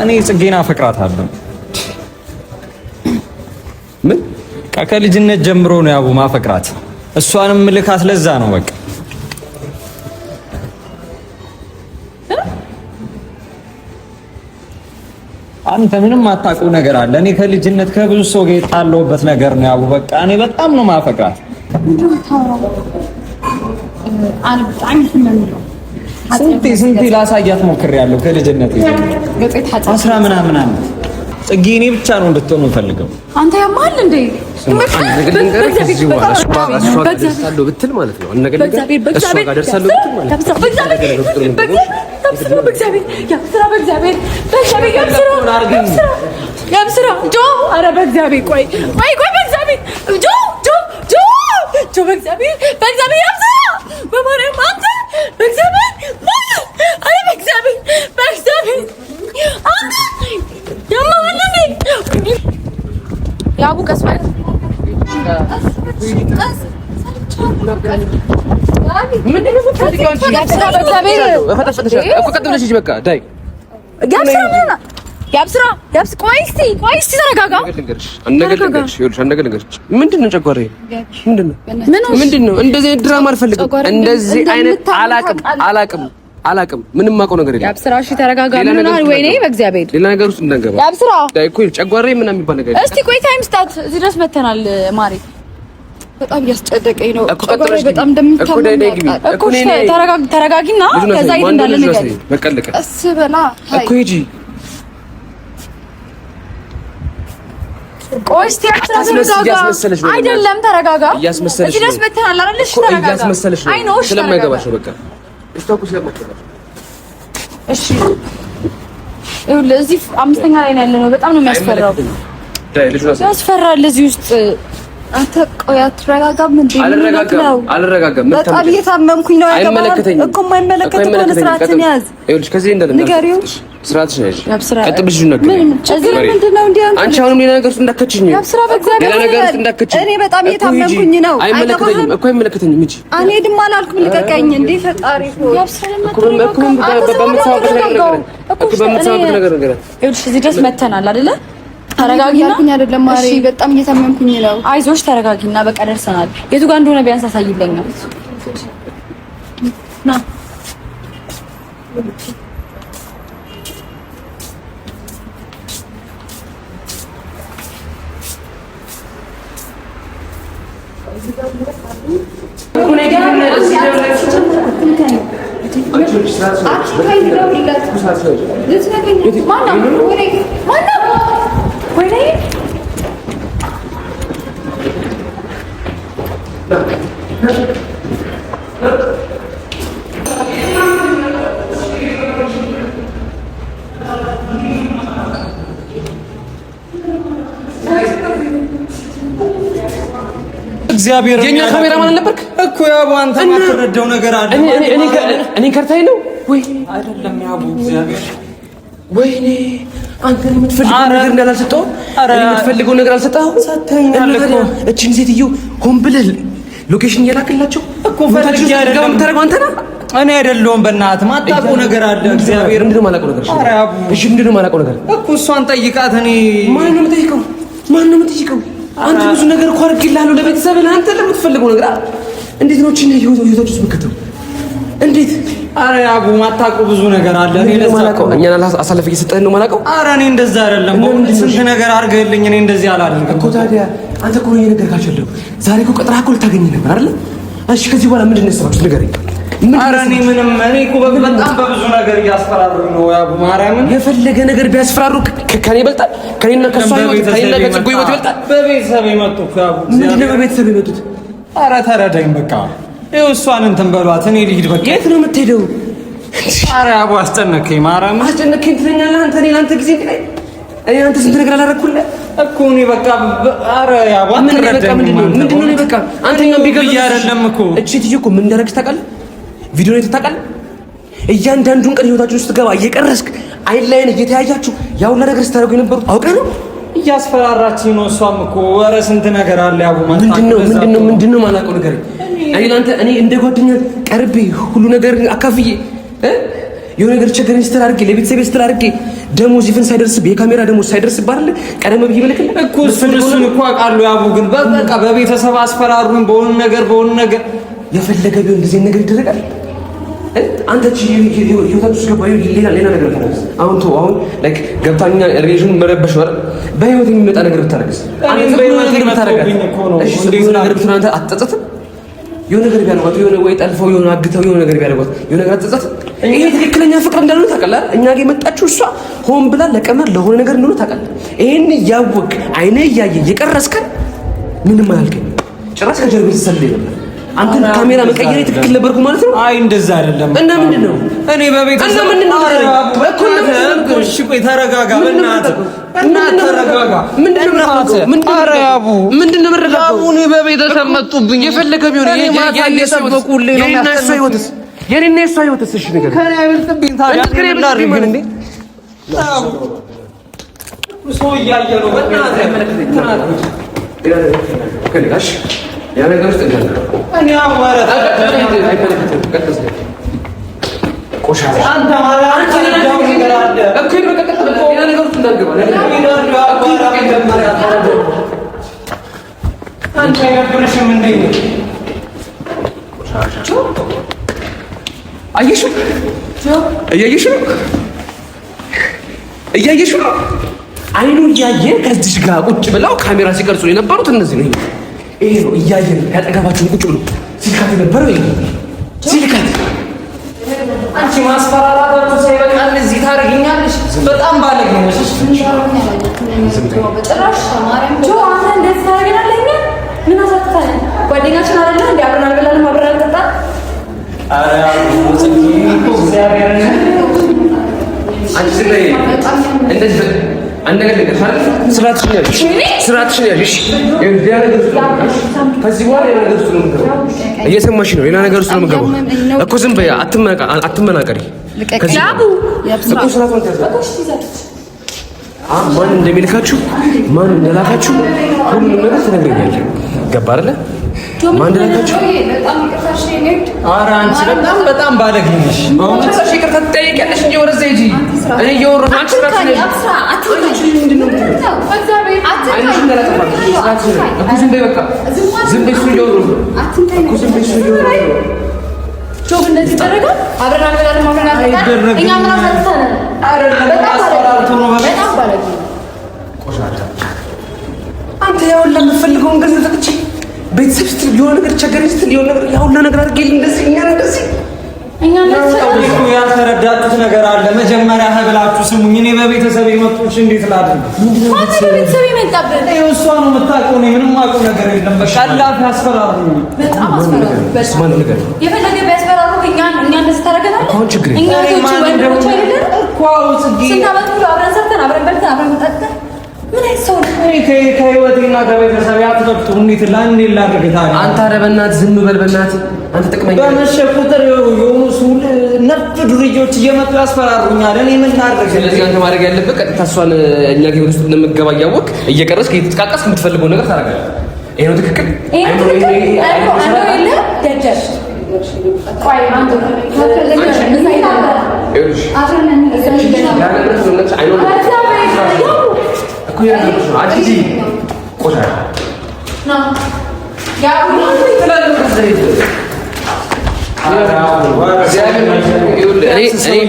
እኔ ጽጌና አፈቅራታለሁ። ምን ከልጅነት ጀምሮ ነው ያቡ ማፈቅራት። እሷንም ልካት ለዛ ነው በቃ። አንተ ምንም አታውቀው ነገር አለ። እኔ ከልጅነት ከብዙ ሰው ጋር የጣለውበት ነገር ነው ያቡ። በቃ እኔ በጣም ነው ማፈቅራት። ስንቴ ላሳያት ሞክሬያለሁ ከልጅነት አስራ ምናምን ዓመት ጽጌ እኔ ብቻ ነው እንድትሆን ፈልገው። አንተ ያማል እንዴ? ብትል ማለት ነው ያቡ ቀስ ማለት አላቅም ምንም ማውቀው ነገር የለም። ያብስራ እሺ ተረጋጋ። ምን ነው ወይኔ በእግዚአብሔር ሌላ ነገር ውስጥ እንዳንገባ። ያብስራ ዳይ እኮ ጨጓሬ ምናምን የሚባል ነገር እስቲ ቆይ ታይም ስታት እዚህ ድረስ መተናል። ማሪ በጣም እያስጨደቀኝ ነው። ጨጓሬ በጣም እንደምታመም እኮ ተረጋጊና ከዛ ይሄድ እንዳለ ነገር በቀለቀ እስ በላ እኮ ሂጂ። ቆይ እስቲ ተረጋጋ። አይደለም ተረጋጋ። እዚህ ድረስ መተናል አይደል? እሺ ተረጋጋ። አይ ነው ስለማይገባሽ ነው በቃ እሺ እዚህ አምስተኛ ላይ ነው ያለነው። በጣም ነው የሚያስፈራው። ያስፈራል እዚህ ውስጥ። አንተ ቆይ አትረጋጋም እንዴ? አልረጋጋም። በጣም እየታመምኩኝ ነው። አይመለከተኝም እኮ የማይመለከት ከሆነ ስርዓትን ያዝ። ይኸውልሽ ከዚህ ንገሪው። ስርዓትሽን ያዥ። ቀጥ ብለሽ ነገር ምንድነው እንዴ? አንቺ አሁንም ሌላ ነገር ውስጥ እንዳትከቺኝ። ያብስራ በእግዚአብሔር ሌላ ነገር ውስጥ እንዳትከቺኝ። እኔ በጣም እየታመምኩኝ ነው። አይመለከተኝም እኮ አይመለከተኝም። እጂ እኔ ድማ አላልኩም። ልቀቀኝ እንዴ ፈጣሪ ሆይ። ያብስራ በምትሰማበት ነገር ይኸውልሽ እዚህ ድረስ መተናል አይደለ? ተረጋጊና አይደለም ማሪ፣ በጣም እየታመምኩኝ ነው። አይዞሽ ተረጋጊና በቃ ደርሰናል። የቱ ጋር እንደሆነ ቢያንስ አሳይልኝ። ና እግዚአብሔር የኛ ካሜራማን ነበርክ እኮ ያቡ። አንተ ማትረዳው ነገር አለ። እኔ ከርታይ ነው ወይ አይደለም? ያቡ እግዚአብሔር ወይኔ አንተ የምትፈልገው ነገር እንዳላልሰጠው የምትፈልገው ነገር አልሰጠኸው። ሰተኛል እኮ እቺን ሴትዮ ሆን ብለህ ሎኬሽን እየላክላቸው እኮ ፈልጌ አይደለም የምታደርገው አንተ ነህ። እኔ አይደለሁም። በእናትህ ማጣቀው ነገር አለ። እግዚአብሔር ምንድነው የማላውቀው ነገር? እሺ ምንድነው የማላውቀው ነገር እኮ? እሷን ጠይቃት። እኔ ማን ነው የምጠይቀው? አንተ ብዙ ነገር እኮ አድርጌልሃለሁ ለቤተሰብህ፣ አንተ ለምትፈልገው ነገር። እንዴት ነው እቺን ህይወታችሁ ውስጥ መከተው? እንዴት? አረ ያቡ ማታውቀው ብዙ ነገር አለ። እኔ ለማላውቀው እኛን አሳልፈ እየሰጠህን ነው የማላውቀው። አረ እኔ እንደዛ አይደለም። ስንት ነገር አድርገህልኝ እኔ እንደዚህ አላደርግም እኮ። ታዲያ አንተ እኮ ነው እየነገርካቸው ያለው። ዛሬ እኮ ቀጥረህ እኮ ልታገኝ ነበር አይደል? እሺ ከዚህ በኋላ ምንድን ነው የሰራችሁት ንገረኝ። አረ እኔ ምንም እኔ እኮ በጣም በብዙ ነገር እያስፈራሩኝ ነው ያቡ። ማርያምን የፈለገ ነገር ቢያስፈራሩ ከኔ ይበልጣል። ከኔና ከሷ ህይወት ከኔና ከጽጉ ህይወት ይበልጣል። በቤተሰብ የመጡ እኮ ያቡ። ምንድን ነው በቤተሰብ የመጡት? አረ ተረዳኝ በቃ። ይኸው እሷን እንትን በሏት። እኔ ልሂድ በቃ። የት ነው የምትሄደው? አረ ያቡ አስጨነቀኝ። ማርያምን አስጨነቀኝ ትለኛለህ አንተ። እኔ ለአንተ ጊዜ እኔ አንተ ስንት ነገር አላደረኩልህ እኮ። እኔ በቃ አረ ያቡ አትረዳኝ። ምንድን ነው በቃ አንተኛም ቢገርም አይደለም እኮ። እቺ ልጅ እኮ ምን እንዳደረግሽ ታውቃለህ? ቪዲዮ ላይ ታውቃለህ? እያንዳንዱን ቀን ህይወታችሁ ውስጥ ገባ እየቀረስክ አይን ላይን እየተያያችሁ ያው ነገር ስታደርጉ የነበሩት አውቀህ ነው። እያስፈራራችኝ ነው። እሷም እኮ ኧረ ስንት ነገር አለ ያቡ። ምንድነው ማላውቀው ነገር? እኔ እንደ ጓደኛ ቀርቤ ሁሉ ነገር አካፍዬ የሆነ ነገር ቸገረኝ ስትል አድርጌ ለቤተሰቤ ስትል አድርጌ ደሞዝ ይፈን ሳይደርስ የካሜራ ደሞዝ ሳይደርስ ባለ ቀደም ብዬ መልክ እኮ እሱን እኮ አውቃለሁ። ያቡ ግን በቃ በቤተሰብ አስፈራሩኝ በሆነ ነገር የፈለገ ቢሆን እንደዚህ ነገር ይደረጋል። አንተ ህይወታችሁ ገባ ሌላ ነገር ታረግስ። አሁን ላይክ ገብታኛ ሪሌሽን መረበሽ ወር በህይወት የሚመጣ ነገር ብታረግስ አንተ በህይወት ነገር ብታረጋስ እሺ ነገር ብትናንተ አትጸጸትም? የሆነ ነገር ቢያደርጓት የሆነ ወይ ጠልፈው የሆነ አግተው የሆነ ነገር ቢያደርጓት የሆነ ነገር አትጸጸትም? ይሄ ትክክለኛ ፍቅር እንዳልሆነ ታውቃለህ። እኛ ጋር የመጣችው እሷ ሆን ብላ ለቀመር ለሆነ ነገር እንደሆነ ታውቃለህ። ይሄን ያወቅ አይኔ እያየ እየቀረስከን ምንም አያልከኝ። ጭራሽ ከጀርባ ተሰልለኝ ነበር። አንተ ካሜራ መቀየር ትክክል ነበርኩ ማለት ነው? አይ እንደዛ አይደለም። እና ምንድነው? እኔ በቤተሰብ እና ምንድነው? እሺ ቆይ ተረጋጋ። ምንድነው መረጋጋው? አቡኔ በቤተሰብ መጡብኝ። የፈለገ ቢሆን የኔና የእሷ ህይወትስ እሺ ነገር ከኔ አይበልጥብኝ። ታዲያ እንዴ ሰው እያየ ነው። በእናትህ ያ ነገር ውስጥ እኔ አማራ ቆሻሻ አንተ ማለት ነገር አለ እኮ በቀጥታ ያ ነገር ውስጥ እንዳትገባ አንተ አይነበርሽም እንዴ? ቆሻሻ አየሽው እያየሽው አይኑ እያየ ከዚህ ጋር ቁጭ ብለው ካሜራ ሲቀርጹ የነበሩት እነዚህ ነው። ይሄ ነው እያየን ያጠገባችሁ ቁጭ ብሎ ሲልካት የነበረው ይሄ ሲልካት። አንቺ ማስፈራራታችሁ ሳይበቃ እዚህ ታደርጊኛለሽ። በጣም ባለጌ ነሽ። በጭራሽ ተማሪም ጆ አንተ እንደዚህ ታደርጊናለህ? ምን አሳጥታለህ? ጓደኛችን አይደለ እንዴ? አብረን አልበላንም አብረን አልጠጣንም። ኧረ ጽጌ እኮ እግዚአብሔር አንቺ ላይ እንደዚህ አንድ ነገር ልንገርሽ፣ ስርዓትሽን ያዥ። ከዚህ በኋላ ሌላ ነገር ውስጥ ነው የምገባው። እየሰማሽ ነው? ሌላ ነገር ውስጥ ነው የምገባው እኮ። ዝም በይ፣ አትመናቀሪ። ማን እንደሚልካችሁ ማን እንደላካችሁ ሁሉንም ነገር ትነግረኛለህ። ገባ አይደለ? ማን እንደላካችሁ? ኧረ አንቺ በጣም ባለጌ ነሽ። በእውነት ይቅርታ ትጠይቂያለሽ እንጂ ወደዛ ሂጂ። እኔ እየወረድኩ አንቺ ዝም በይ በቃ ዝም በይ። እሱ እየወረድኩ እኮ ዝም በይ። እሱ እየወረድኩ ጆብ እንደዚህ ይደረጋል። አብረን አልበላንም አብረን አልጠጣንም። እኛ ምን አሳጥተን? በጣም ባለጌ ቆሻሻ። አንተ ያው ለምፈልገውን ገንዘብ ሰጥቼ ቤተሰብ ስትል የሆነ ነገር ቸገረኝ ስትል የሆነ ነገር ያው ነገር አድርጌልኝ እንደዚህ እኛ እኮ ያልተረዳችሁት ነገር አለ። መጀመሪያ ብላችሁ ስሙኝ። እኔ በቤተሰብ የመጡሽ እንዴት ላድርግ? በቤተሰብ የመጣብን እሷ ነው የምታውቀው። እኔ ምንም አውቀው ነገር የለም። በቃ አላፍ ያስፈራሩኝ። በጣም አስፈራሩኝ። ማን ነገር የፈለገ ቢያስፈራሩ እኛ እንደዚህ ታደርገናለህ? አሁን ችግር እኛ ወንድሞች አይደለም እኮ ጽጌ። ስንት ዓመት ሙሉ አብረን ሰርተን አብረን በልተን አብረን ጠጥተን ምን አይሰው ነው? ከህይወቴና ከቤተሰብ ያትጠጡ እንዴት ላንዴ ላድርግ ታዲያ? አንተ ኧረ በእናትህ ዝም በል በእናትህ። አንተ ጥቅመኛ በመሸ ቁጥር የሆኑ ሱል ነፍ ዱርዬዎች እየመጡ ያስፈራሩኛል። እኔ ምን ላድርግ? ስለዚህ አንተ ማድረግ ያለብህ ቀጥታ እሷን እኛ ግብር ውስጥ እንደምትገባ እያወቅህ እየቀረስክ እየተጥቃቀስክ የምትፈልገው ነገር ታደርጋለህ። ይሄ ነው ትክክል?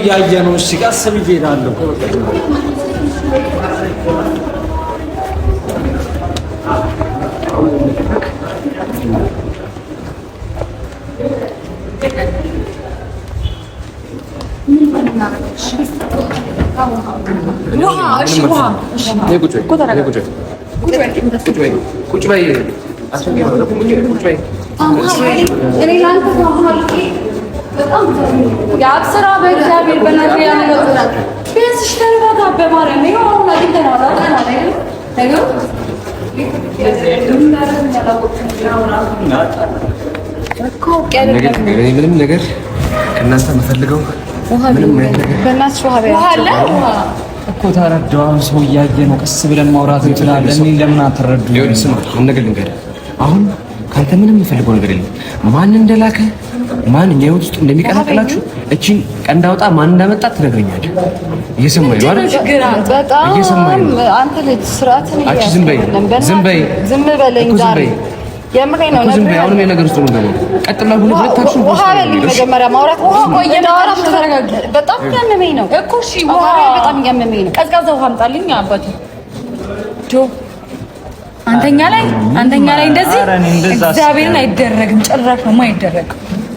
እያየ ነው። እሺ ቀስ ብዬ እሄዳለሁ። ቁጭ በይ። የአብስራ በእግዚአብሔር በእናትህ ያነጋግራል። ቢያንስ ተረጋጋ። በማርያም ይኸው አሁን አግኝተናል አይደል? ነገሩ ምንም ነገር ከእናንተ የምፈልገው ምንም ነገር በእናትሽ ውሃ አለ እኮ ተረዳው። አሁን ሰው እያየ ነው። ቀስ ብለን ማውራት እንችላለን። እኔ ለምን አትረዱ? ይኸውልህ ስማ፣ ምን ነገር ልንገርህ። አሁን ካንተ ምንም የምፈልገው ነገር የለም። ማን እንደላከ ማን እኛ ህይወት ውስጥ እንደሚቀላቅላችሁ እቺን ቀንዳውጣ ማን እንዳመጣት ትነግረኛለህ። እየሰማኸኝ ነው አይደል? እየሰማኸኝ ነው። አንተ ልጅ ስርዓትን እያልክ ዝም በይ ዝም በለኝ ዛሬ የምሬ ነው። ዝም በይ አሁንም የነገር ውስጥ ነው ገለው ቀጥላ ሁሉ ሁለታችሁ ውሃ በልኝ መጀመሪያ ማውራት ውሃ ቆየ ዳራ ተረጋጋ። በጣም ያመመኝ ነው እኮ እሺ፣ ውሃ በጣም ያመመኝ ነው። ቀዝቃዛ ውሃ አምጣልኝ አባቴ ጆ አንተኛ ላይ እንደዚህ እግዚአብሔርን አይደረግም። ጭራሽ ነው የማይደረግ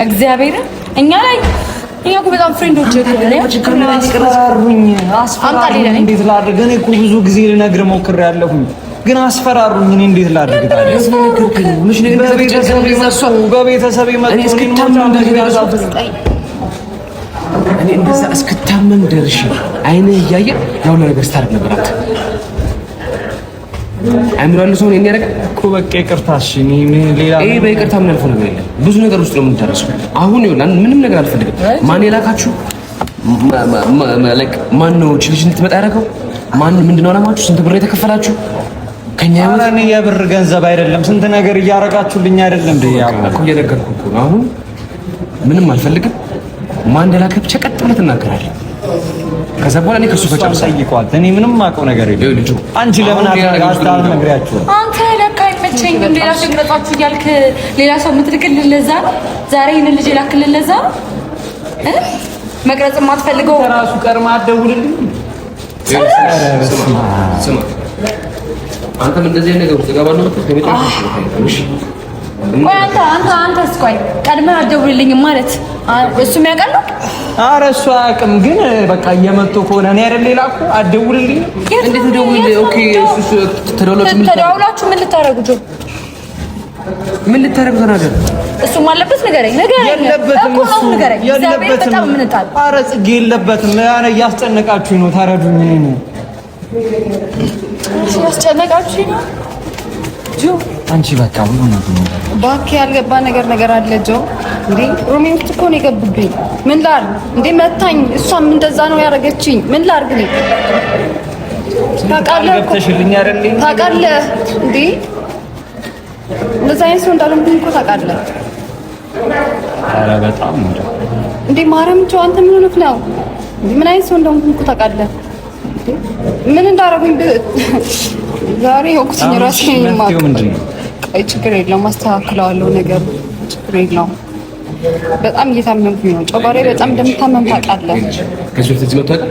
እግዚአብሔርን እኛ ላይ እኛ እኮ በጣም ፍሬንዶች አስፈራሩኝ። እንዴት ላድርግ? እኔ እኮ ብዙ ጊዜ ልነግርህ ሞክሬያለሁኝ ግን አስፈራሩኝ። እኔ እንዴት ላድርግ ታዲያ? በቤተሰብ እኔ እንደዛ እስክታመም ደርሼ አይንህ እያየ ያው ነገር ስታደርግ ነበራት። አእምሮ ያለው ሰው ነው የሚያደርግ እኮ በቃ ይቅርታ። እሺ ሌላ በይቅርታ ምን አልፎ ነገር የለም። ብዙ ነገር ውስጥ ነው የምንደርሰው። አሁን ይኸውልህ ምንም ነገር አልፈልግም። ማን የላካችሁ? ማን ነው ልጅ እንድትመጣ ያደረገው? ማን ምንድነው አላማችሁ? ስንት ብር የተከፈላችሁ? ከኛ ያወራን የብር ገንዘብ አይደለም። ስንት ነገር እያረጋችሁልኝ አይደለም እንዴ? ያው እኮ እየነገርኩህ እኮ ነው። አሁን ምንም አልፈልግም። ማን እንደላከ ብቻ ቀጥ ብለህ ትናገራለህ። ከዛ በኋላ እኔ ከሱ ፈጫው ሳይቋል እኔ ምንም ማውቀው ነገር የለም። ልጁ አንቺ ለምን አታነግሪያችሁ? አንተ ለካ አይመቸኝም ሌላ ሰው ይመጣችሁ እያልክ ሌላ ሰው የምትልክልህ ለዛ ነው። ዛሬ ይሄን ልጅ ላክልህ ለዛ ነው መቅረጽ የማትፈልገው ራሱ ቀርማ አትደውልልኝ። ስማ አንተም እንደዚህ ነገር ውስጥ ገባለህ ማለት ነው። አንተስ ቆይ ቀድመህ አትደውልልኝም ማለት እሱ የሚያውቃል ነው? ኧረ እሱ አያውቅም። ግን በቃ እየመጡ ከሆነ እኔ አይደል ሌላኩ አትደውልልኝ። እንዴት ደውልልኝ? ኦኬ እሱ ተደዋውላችሁ ምን ልታረጉ ጆ? ምን ልታረጉ ተናገር። እሱም አለበት ንገረኝ። የለበትም እሱ የለበትም። ኧረ ጽጌ የለበትም። ኧረ እያስጨነቃችሁኝ ነው። ታረዱኝ። ነው እያስጨነቃችሁኝ ነው ጆ። አንቺ በቃ ሁሉ ነገር እባክህ ያልገባ ነገር አለ ጆ። እንዴ ሮሚ ውስጥ እኮ ነው የገቡብኝ። ምን ላድርግ እንዴ? መታኝ። እሷም እንደዛ ነው ያደረገችኝ። ምን ላድርግ ነው? ታውቃለህ እኮ ታውቃለህ እንዴ እንደዛ አይነት ሰው እንዳልሆንኩኝ እኮ ታውቃለህ። ኧረ በጣም እንዴ ማርያም ጆ አንተ ምን ሆነህ ነው? ምን አይነት ሰው እንደሆንኩኝ እኮ ታውቃለህ። ምን እንዳደረጉኝ ዛሬ ወቅቱኝ ራሴን ማቅ አይ ችግር የለውም አስተካክለዋለሁ። ነገር ችግር የለውም። በጣም እየታመምኩኝ ነው። ጨጓራዬ በጣም እንደምታመም ታውቃለህ። ከዚህ በፊት እዚህ መጥተህ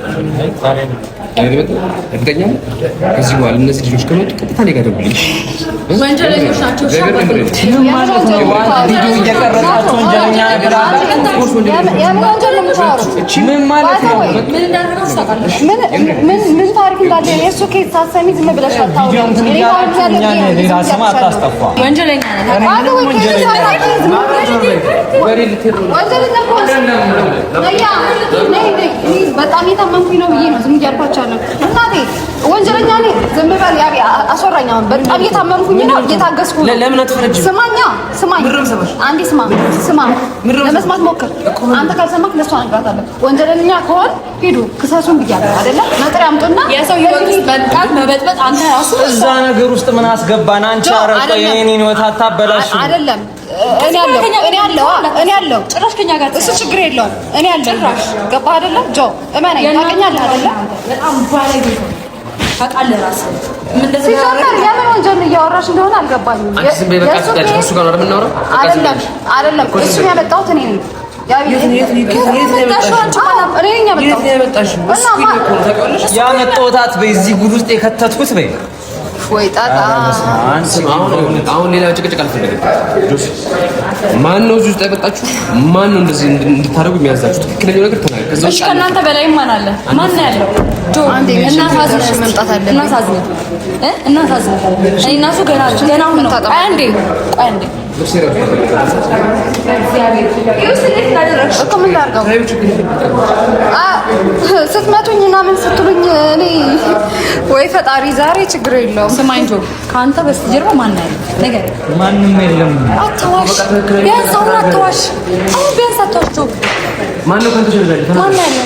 እርግጠኛ ነኝ። ከዚህ በኋላ እነዚህ ልጆች ከመጡ ቀጥታ እኔ ጋር ደውልልኝ። ወንጀለኞች ናቸው። ምን ታሪክ እንዳለ የእሱ ኬዝ ሳሰሚ ዝም ብለሽ አታውሪም። ወንጀለኛ በጣም የታመምኩኝ ነው ብዬ ነው ዝም እያልኳቸዋለሁ። እናቴ ወንጀለኛ ነኝ ዝም በል ያቢ አስወራኝ። አሁን በጣም እየታመምኩኝ ነው እየታገስኩ ነው። ለምን አትፈረጅም? ስማኝ አንዴ ስማ ለመስማት ሞክር። አንተ ካልሰማክ ለእሷ እነግራታለሁ። ወንጀለኛ ከሆን ሂዱ ክሰሱን ብያለሁ አይደለ? መጥሪያ አምጡና የሰው ህይወት ውስጥ በጣም መበጥበጥ አንተ ራሱ እዛ ነገር ውስጥ ምን አስገባን? አንቺ አረቆ የኔን ህይወት አታበላሽ። አይደለም እኔ አለው ጭራሽ ከኛ ጋር እሱ ችግር የለውም። እኔ አለው ጭራሽ ገባህ አይደለም? ጆ እመነኝ ታውቀኛለህ አይደለ? በጣም ባለጌ ታውቃለህ ራስህ ምን እንደዚህ ያደረገ የምን ወንጀል እያወራሽ እንደሆነ አልገባኝም። እሱ ጋር ነው የምናወራው። አይደለም እሱ ያመጣሁት እኔ ነኝ። ያመጣሁት በዚህ ጉድ ውስጥ የከተትኩት በይ ወይ ጣጣ። አሁን ሌላ ጭቅጭቅ አልፈልግም። ማን ነው እዚህ ውስጥ ያመጣችሁ? ማን ነው እንደዚህ እንድታደርጉ የሚያዛችሁ? ትክክለኛው ነገር ተናገር። ከዛ እሺ ከእናንተ በላይ ማን አለ? ማን ነው ያለው? ጆ እናሳዝነሽ መምጣት አለ። እናሳዝነሽ እኔ እና እሱ ገና አሁን ነው። ቆይ አንዴ ስትመቱኝ እና ምን ስትሉኝ እኔ ወይ ፈጣሪ ዛሬ ችግር የለውም። ስማኝ ጆ ከአንተ በስተጀርባ ማን አለ? ነገር ማንም የለም። አትዋሽ፣ ቢያንስ አሁን አትዋሽ። አሁን ቢያንስ አትዋሽ ጆ። ማን ነው ካንተ ጀርባ ያለው? ማን አለ?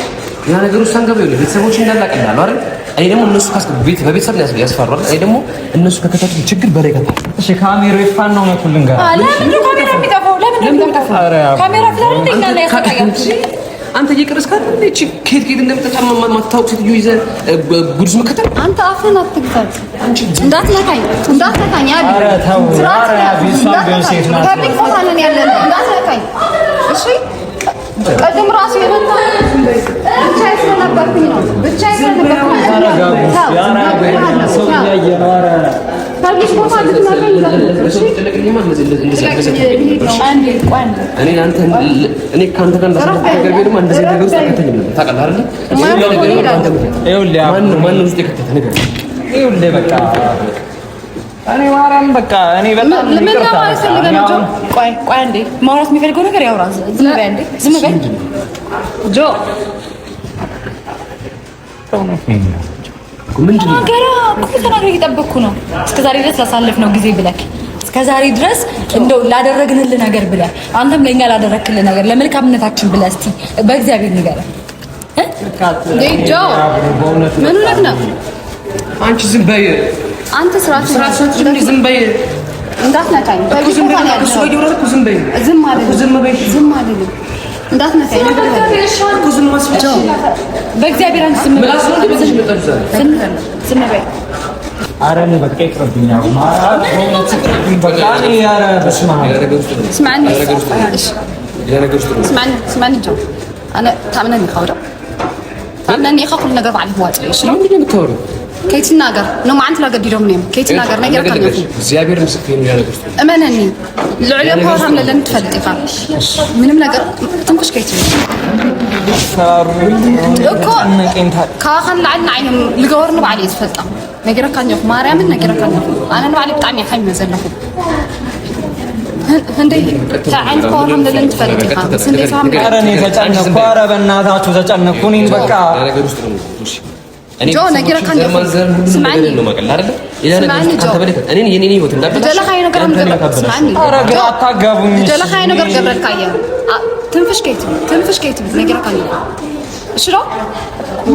ያ ነገር ውስጥ አንገባ ይኸውልህ ቤተሰቦች እንዳላቀላሉ አይደል እኔ ደግሞ እነሱ በቤተሰብ ያስፈራል እኔ ደግሞ እነሱ ከከተቱ ችግር በላይ ከታ እሺ ካሜራው ይፋን ነው መኩልን ጋር ለምን ነው ካሜራ የሚጠፋው ለምን ነው ካሜራ ፍላር እንደኛ ላይ ያሳያል አንተ እየቀረስክ አይደል እቺ ከየት እንደምትጣ ማታውቅ ሴትዮ ይዘህ ጉድስ መከተል አንተ አፍህን አትክፈት እንዳትነካኝ አቢ ኧረ ተው ኧረ ቢሷን ቢሆን ናት ከቢግ ፎታ ነን ያለነው እንዳትነካኝ እሺ ቀደም ራሱ የመጣ ብቻዬን ስለነበርኩኝ ነው ሰው እያየ ነው ኧረ ከቢግ ፎታ ልትነካኝ እኔ ከአንተ ጋር እንዳሰብኩት ነገር ቢሆንም እንደዚህ ነገር ውስጥ አልከተኝም ታውቃለህ አይደል ይኸውልህ ማን ውስጥ የከተተ ነገር ይኸውልህ በቃ እኔ ማርያም በቃ እኔ በጣም ይቅርታ ቆይ አንዴ ማውራት የሚፈልገው ነገር ያውራ ዝም በይ ጆ ምንድን ነው ገና ተናግረህ እየጠበቅኩ ነው እስከዛሬ ድረስ ላሳለፍነው ጊዜ ብለህ እስከዛሬ ድረስ እንደው ላደረግንልህ ነገር ብለህ አንተም ለእኛ ላደረግክልህ ነገር ለመልካምነታችን ብለህ እስቲ በእግዚአብሔር ንገረን ጆ ምን ሆነህ ነው አንቺ ዝም በይ አንተ ስራት ዝም በይ እንዳትነካኝ ዝም አልልም እንዳትነካኝ በእግዚአብሔር አንተ ዝም በይ ኧረ እኔ በቃ ይቅርብኝ اسمعني جو انا تامنني خاوره تامنني خا كل ነገር بعد واطي شنو ምንድነው የምታወሪው كيتناغر نو ما انت لا قديرهم نيم كيتناغر نغير كان እግዚአብሔር ምስክሬን ነው ያለኩት امنني العليا ፓወር ለለም ትፈልጥ ይፋ ምንም ነገር ትንኩሽ ከይት እኮ ካኸን ለዓልና ዓይንም ልገወርኑ ባዓል ይፈልጣ ነገር ካን ይኹ ማርያምን ነገር ካን ይኹ አነ ነው ባዓል ብጣዕሚ ሓይም ዘለኹ هندي تعال ፓወር ለለም ትፈልጥ ይፋ ስንዴ ፋም ኧረ እኔ ተጨነኩ ኧረ በእናታችሁ ተጨነኩ እኔን በቃ ነገር ውስጥ ነው እኔ جو نجرا كان اسمعني ነው ማቀል አይደል ኢላና አንተ በለከ እኔ የኔ ህይወት እንዳትበላሽ ደላ ኻይ ነገር اسمعني ኧረ ግራ አታጋቡኝ ደላ ኻይ ነገር ገብረል ካየ ትንፍሽ ከይት ነግራ ካየ እሺ ነው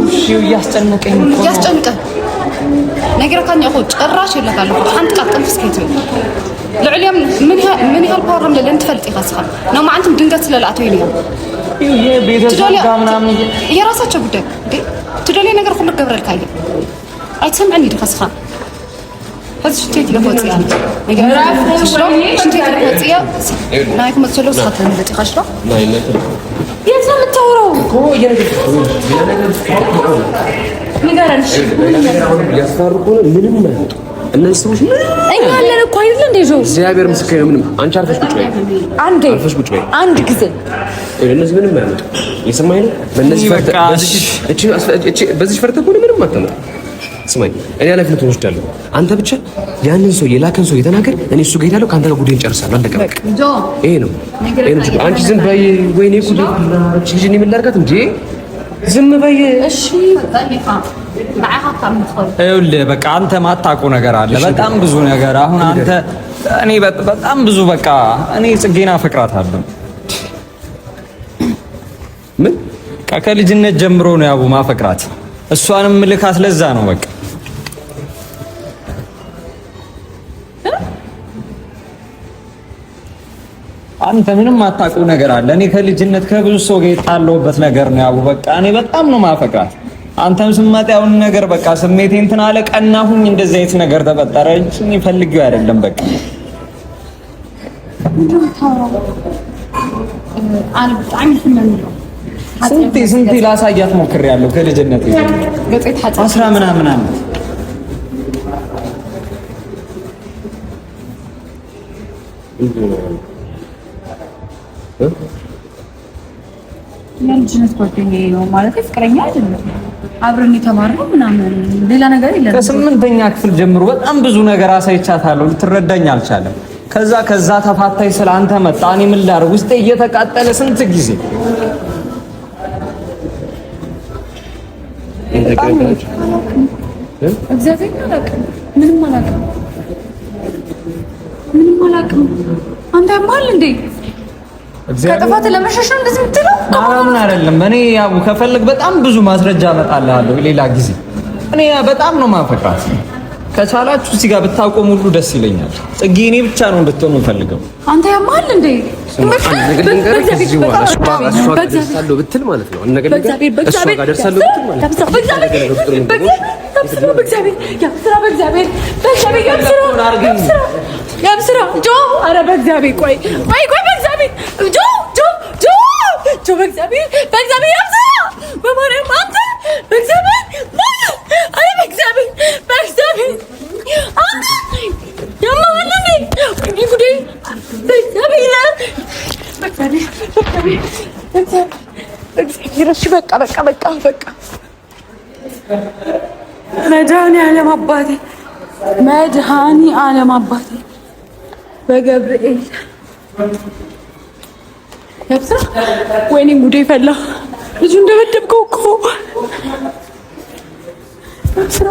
እሺ ያስጨነቀኝ ነግራ ካየ እኮ ጭራሽ ይለካለሁ አንተ ቃጥንፍስ ከይት ልዕልያም ምን ያህል ፓወር እንደለን ትፈልጥ ይኸስኻ ነው ማንተም ድንገት ስለላአቶ ይልዩ ይሄ ቤተሰብ ጋር ምናምን የራሳቸው ጉዳይ ትደሌ ነገር ሁሉ ገብረል ካየ አይተሰምعني ድኸስኻ هذا شتيت لفوتيا شتيت لفوتيا نايكم تسولو سخطن بتي خشرا ناي يا زلمه تورو هو ንገረን ያስታርቁ ምንም ማለት እነዚህ ሰዎች እኛ አለን እኮ አይደል እንዴ ጆ እግዚአብሔር ምስክሬ ነው ምንም አንቺ አርፈሽ ቁጭ በይ አንድ ጊዜ እነዚህ ምንም ማለት የሰማኝ ነው በዚህ ፈርተ እኮ ምንም አታመጣ ስማኝ እኔ ኃላፊነቱን ወስዳለሁ አንተ ብቻ ያንን ሰው የላከን ሰው የተናገር እኔ እሱ ጋር ሄዳለሁ ካንተ ጋር ጉዴን ጨርሳለሁ አለቀ በቃ ይሄ ነው አንቺ ዝም በይ ወይኔ ጉዴ ልጅ እኔ ምን ላድርጋት እንዴ ዝም በይ እሺ ይኸውልህ በቃ አንተ ማታውቀው ነገር አለ በጣም ብዙ ነገር አሁን አንተ እኔ በጣም ብዙ በቃ እኔ ጽጌና አፈቅራታለሁ ምን ከልጅነት ጀምሮ ነው ያቡ ማፈቅራት እሷንም ልካት ለዛ ነው በቃ አንተ ምንም ማታውቀው ነገር አለ እኔ ከልጅነት ከብዙ ሰው ጋር የጣለውበት ነገር ነው ያቡ በቃ እኔ በጣም ነው ማፈቅራት አንተም ስመጣ ያውን ነገር በቃ ስሜቴ እንትን አለ ቀናሁኝ እንደዚህ አይነት ነገር ተፈጠረ እንጂ ፈልጌው አይደለም በቃ ስንቴ ላሳያት ሞክሬያለሁ ከልጅነት አስራ ምናምን ዓመት የልጅነት ጓደኛዬ ነው ማለት ፍቅረኛ አይደለም አብረን የተማርነው ምናምን ሌላ ነገር የለም ከስምንተኛ ክፍል ጀምሮ በጣም ብዙ ነገር አሳይቻታለሁ ልትረዳኝ አልቻለም ከዛ ተፋታይ ስለአንተ መጣ እኔ ምን ላድርግ ውስጤ እየተቃጠለ ስንት ጊዜ እግዚአብሔር አላውቅም ምንም አላውቅም አንተ ማል እንዴ ከጥፋት ለመሸሽ ነው እንደዚህ የምትለው ማመን አይደለም። እኔ ያው ከፈልግ በጣም ብዙ ማስረጃ አመጣልሃለሁ ሌላ ጊዜ። እኔ በጣም ነው ማፈቅራት። ከቻላችሁ እዚህ ጋር ብታቆሙ ሁሉ ደስ ይለኛል። ጽጌ እኔ ብቻ ነው እንድትሆኑ ፈልገው። አንተ ያማል እንዴ? ደርሳለሁ ብትል ማለት ነው። በእግዚአብሔር በቃ መድኃኒዓለም አባቴ በገብርኤል ያብስራ። ወይኔ ጉዴ ፈላ። ልጁ እንደበደብከው እኮ ያብስራ።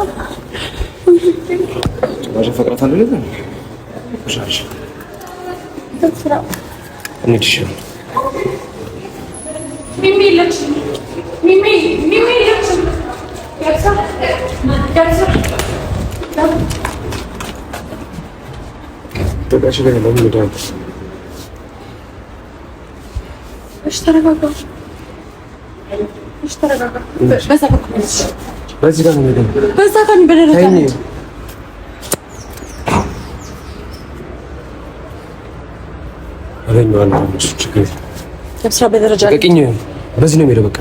በዚህ ነው የሚሄደው። በቃ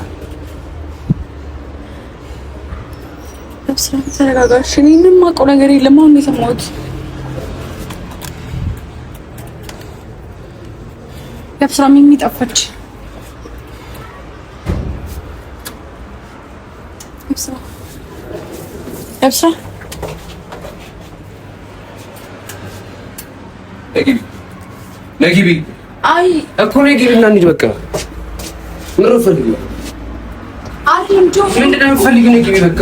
ተረጋጋሽ። እኔ ምንም የማውቀው ነገር የለም። አሁን ነው የሰማሁት። ያብስራ ሚሚ ጠፋች። ያብስራ ነጊቢ አይ እኮ ነጊቢ እና እንሂድ በቃ ምን ነው ፈልጊ? አይ እንጆ ምንድነው ፈልጊ? ነጊቢ በቃ